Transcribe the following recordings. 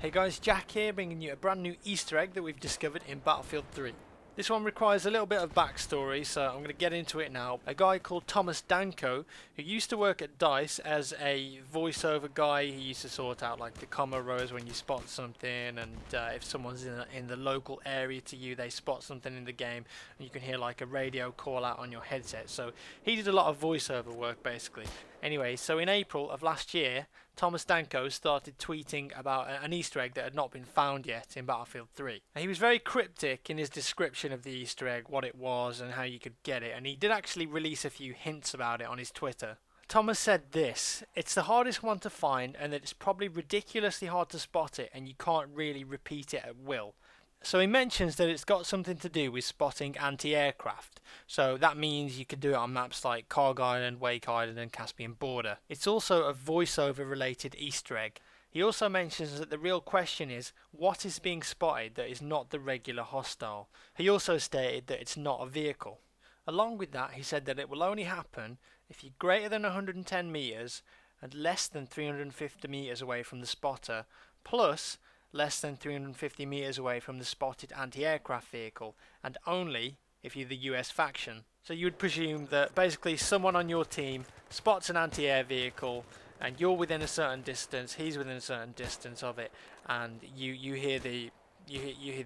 Hey guys, Jack here, bringing you a brand new Easter egg that we've discovered in Battlefield 3. This one requires a little bit of backstory, so I'm going to get into it now. A guy called Thomas Danko, who used to work at DICE as a voiceover guy. He used to sort out like the comma rows when you spot something, and if someone's in the local area to you, they spot something in the game, and you can hear like a radio call out on your headset. So he did a lot of voiceover work basically. Anyway, so in April of last year, Thomas Danko started tweeting about an Easter egg that had not been found yet in Battlefield 3. And he was very cryptic in his description of the Easter egg, what it was and how you could get it, and he did actually release a few hints about it on his Twitter. Thomas said this: "It's the hardest one to find, and that it's probably ridiculously hard to spot it, and you can't really repeat it at will." So he mentions that it's got something to do with spotting anti-aircraft. So that means you could do it on maps like Carg Island, Wake Island and Caspian Border. It's also a voiceover related Easter egg. He also mentions that the real question is, what is being spotted that is not the regular hostile? He also stated that it's not a vehicle. Along with that, he said that it will only happen if you're greater than 110 meters and less than 350 meters away from the spotter, plus less than 350 meters away from the spotted anti-aircraft vehicle, and only if you're the US faction. So you would presume that basically someone on your team spots an anti-air vehicle and you're within a certain distance, he's within a certain distance of it, and you hear the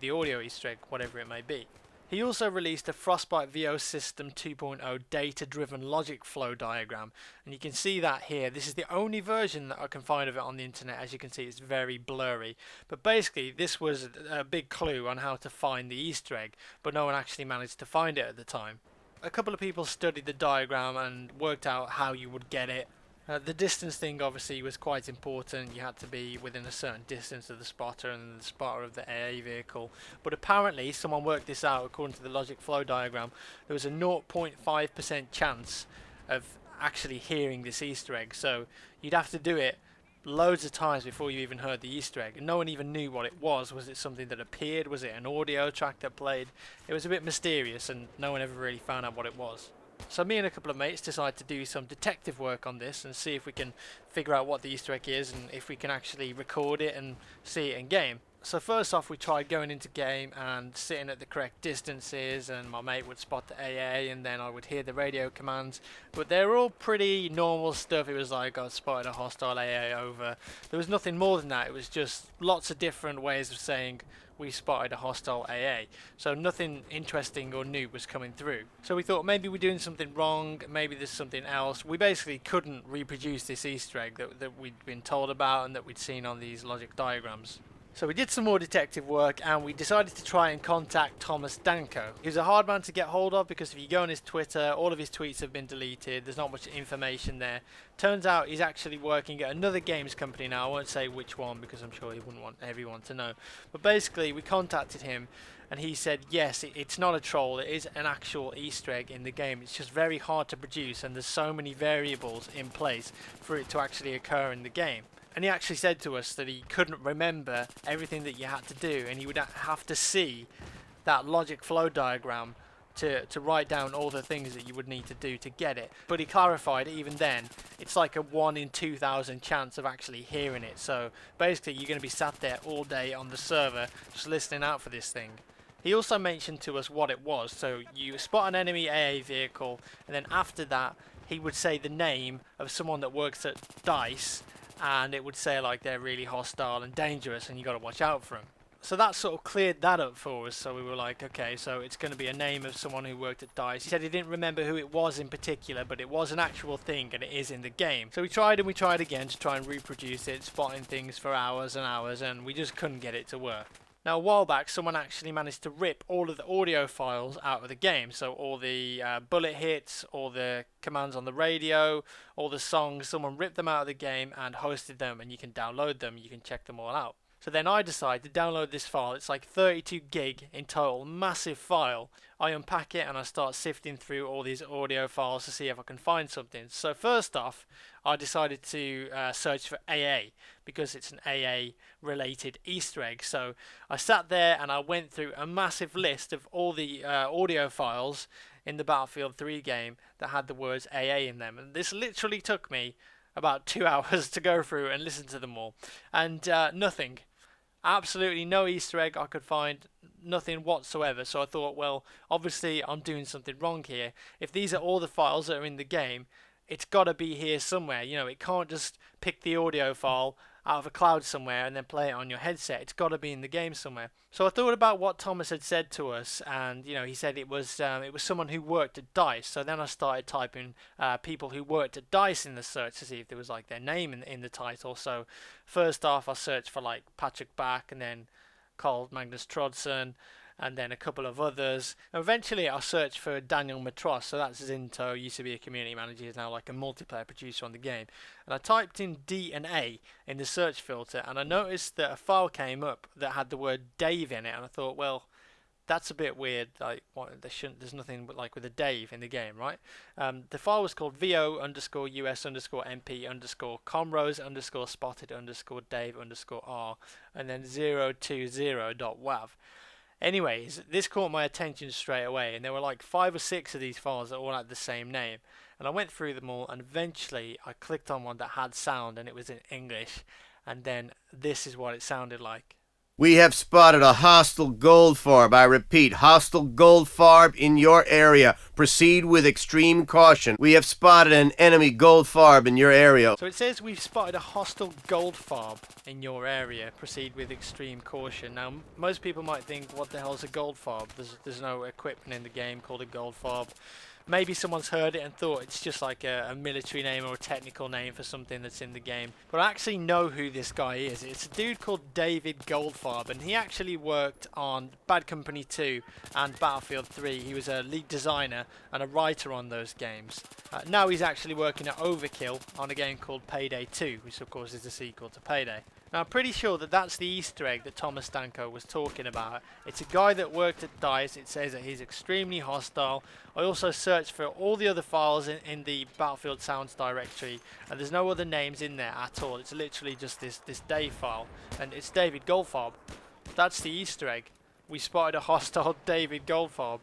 audio Easter egg, whatever it may be. He also released a Frostbite VO System 2.0 data-driven logic flow diagram, and you can see that here. This is the only version that I can find of it on the internet. As you can see, it's very blurry, but basically this was a big clue on how to find the Easter egg, but no one actually managed to find it at the time. A couple of people studied the diagram and worked out how you would get it. The distance thing obviously was quite important. You had to be within a certain distance of the spotter and the spotter of the AA vehicle. But apparently someone worked this out according to the logic flow diagram. There was a 0.5% chance of actually hearing this Easter egg. So you'd have to do it loads of times before you even heard the Easter egg. And no one even knew what it was. Was it something that appeared? Was it an audio track that played? It was a bit mysterious and no one ever really found out what it was. So me and a couple of mates decided to do some detective work on this and see if we can figure out what the Easter egg is and if we can actually record it and see it in game. So first off, we tried going into game and sitting at the correct distances, and my mate would spot the AA and then I would hear the radio commands, but they were all pretty normal stuff. It was like I spotted a hostile AA over. There was nothing more than that. It was just lots of different ways of saying we spotted a hostile AA. So nothing interesting or new was coming through. So we thought maybe we're doing something wrong, maybe there's something else. We basically couldn't reproduce this Easter egg that we'd been told about and that we'd seen on these logic diagrams. So we did some more detective work and we decided to try and contact Thomas Danko. He was a hard man to get hold of because if you go on his Twitter, all of his tweets have been deleted. There's not much information there. Turns out he's actually working at another games company now. I won't say which one because I'm sure he wouldn't want everyone to know. But basically we contacted him and he said yes, it's not a troll, it is an actual Easter egg in the game. It's just very hard to produce and there's so many variables in place for it to actually occur in the game. And he actually said to us that he couldn't remember everything that you had to do, and he would have to see that logic flow diagram to write down all the things that you would need to do to get it. But he clarified even then, it's like a 1 in 2,000 chance of actually hearing it. So basically you're going to be sat there all day on the server just listening out for this thing. He also mentioned to us what it was. So you spot an enemy AA vehicle, and then after that he would say the name of someone that works at DICE, and it would say like they're really hostile and dangerous and you got to watch out for them. So that sort of cleared that up for us. So we were like, okay, so it's going to be a name of someone who worked at DICE. He said he didn't remember who it was in particular, but it was an actual thing and it is in the game. So we tried and we tried again to try and reproduce it, spotting things for hours and hours, and we just couldn't get it to work. Now a while back someone actually managed to rip all of the audio files out of the game, so all the bullet hits, all the commands on the radio, all the songs, someone ripped them out of the game and hosted them, and you can download them, you can check them all out. So then I decided to download this file. It's like 32 gig in total, massive file. I unpack it and I start sifting through all these audio files to see if I can find something. So first off, I decided to search for AA because it's an AA related Easter egg. So I sat there and I went through a massive list of all the audio files in the Battlefield 3 game that had the words AA in them. And this literally took me about 2 hours to go through and listen to them all. And nothing. Absolutely no Easter egg I could find, nothing whatsoever. So I thought, well, obviously I'm doing something wrong here. If these are all the files that are in the game, it's got to be here somewhere. You know, it can't just pick the audio file out of a cloud somewhere and then play it on your headset. It's got to be in the game somewhere. So I thought about what Thomas had said to us, and you know, he said it was someone who worked at DICE. So then I started typing people who worked at DICE in the search to see if there was like their name in the title. So first off, I searched for like Patrick Bach, and then Carl Magnus Trodson, and then a couple of others. Eventually I searched for Daniel Matros, so that's Zinto, used to be a community manager, he's now like a multiplayer producer on the game. And I typed in D and A in the search filter, and I noticed that a file came up that had the word Dave in it, and I thought, well, that's a bit weird. Like, what, there's nothing like with a Dave in the game, right? The file was called vo_us_mp_comrose_spotted_dave_r, and then 020.wav. Anyways, this caught my attention straight away, and there were like 5 or 6 of these files that all had the same name. And I went through them all, and eventually I clicked on one that had sound, and it was in English. And then this is what it sounded like. We have spotted a hostile GOLDFARB. I repeat, hostile GOLDFARB in your area. Proceed with extreme caution. We have spotted an enemy GOLDFARB in your area. So it says we've spotted a hostile GOLDFARB in your area. Proceed with extreme caution. Now, most people might think, what the hell is a GOLDFARB? There's no equipment in the game called a GOLDFARB. Maybe someone's heard it and thought it's just like a military name or a technical name for something that's in the game. But I actually know who this guy is. It's a dude called David GOLDFARB, and he actually worked on Bad Company 2 and Battlefield 3. He was a lead designer and a writer on those games. Now he's actually working at Overkill on a game called Payday 2, which of course is the sequel to Payday. Now I'm pretty sure that that's the Easter egg that Thomas Danko was talking about. It's a guy that worked at DICE. It says that he's extremely hostile. I also searched for all the other files in the Battlefield Sounds directory, and there's no other names in there at all. It's literally just this Dave file, and it's David GOLDFARB. That's the Easter egg. We spotted a hostile David GOLDFARB,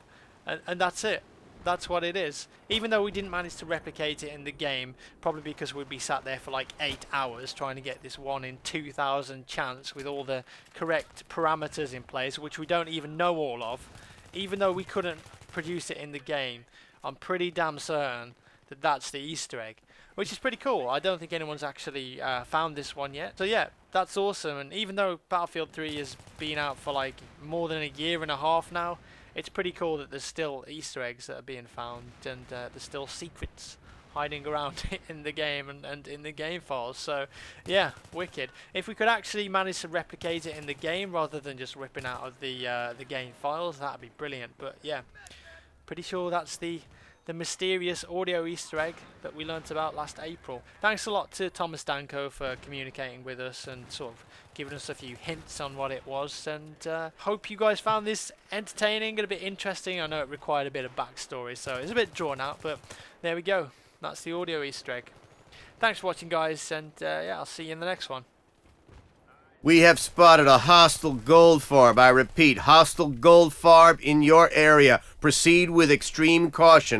and that's it. That's what it is. Even though we didn't manage to replicate it in the game, probably because we'd be sat there for like 8 hours trying to get this 1 in 2,000 chance with all the correct parameters in place, which we don't even know all of. Even though we couldn't produce it in the game, I'm pretty damn certain that that's the Easter egg, which is pretty cool. I don't think anyone's actually found this one yet. So yeah, that's awesome. And even though Battlefield 3 has been out for like more than a year and a half now, it's pretty cool that there's still Easter eggs that are being found, and there's still secrets hiding around in the game and in the game files. So yeah, wicked. If we could actually manage to replicate it in the game rather than just ripping out of the game files, that'd be brilliant. But yeah, pretty sure that's the mysterious audio Easter egg that we learnt about last April. Thanks a lot to Thomas Danko for communicating with us and sort of giving us a few hints on what it was, and hope you guys found this entertaining and a bit interesting. I know it required a bit of backstory, so it's a bit drawn out, but there we go. That's the audio Easter egg. Thanks for watching, guys, and yeah, I'll see you in the next one. We have spotted a hostile GOLDFARB. I repeat, hostile GOLDFARB in your area. Proceed with extreme caution.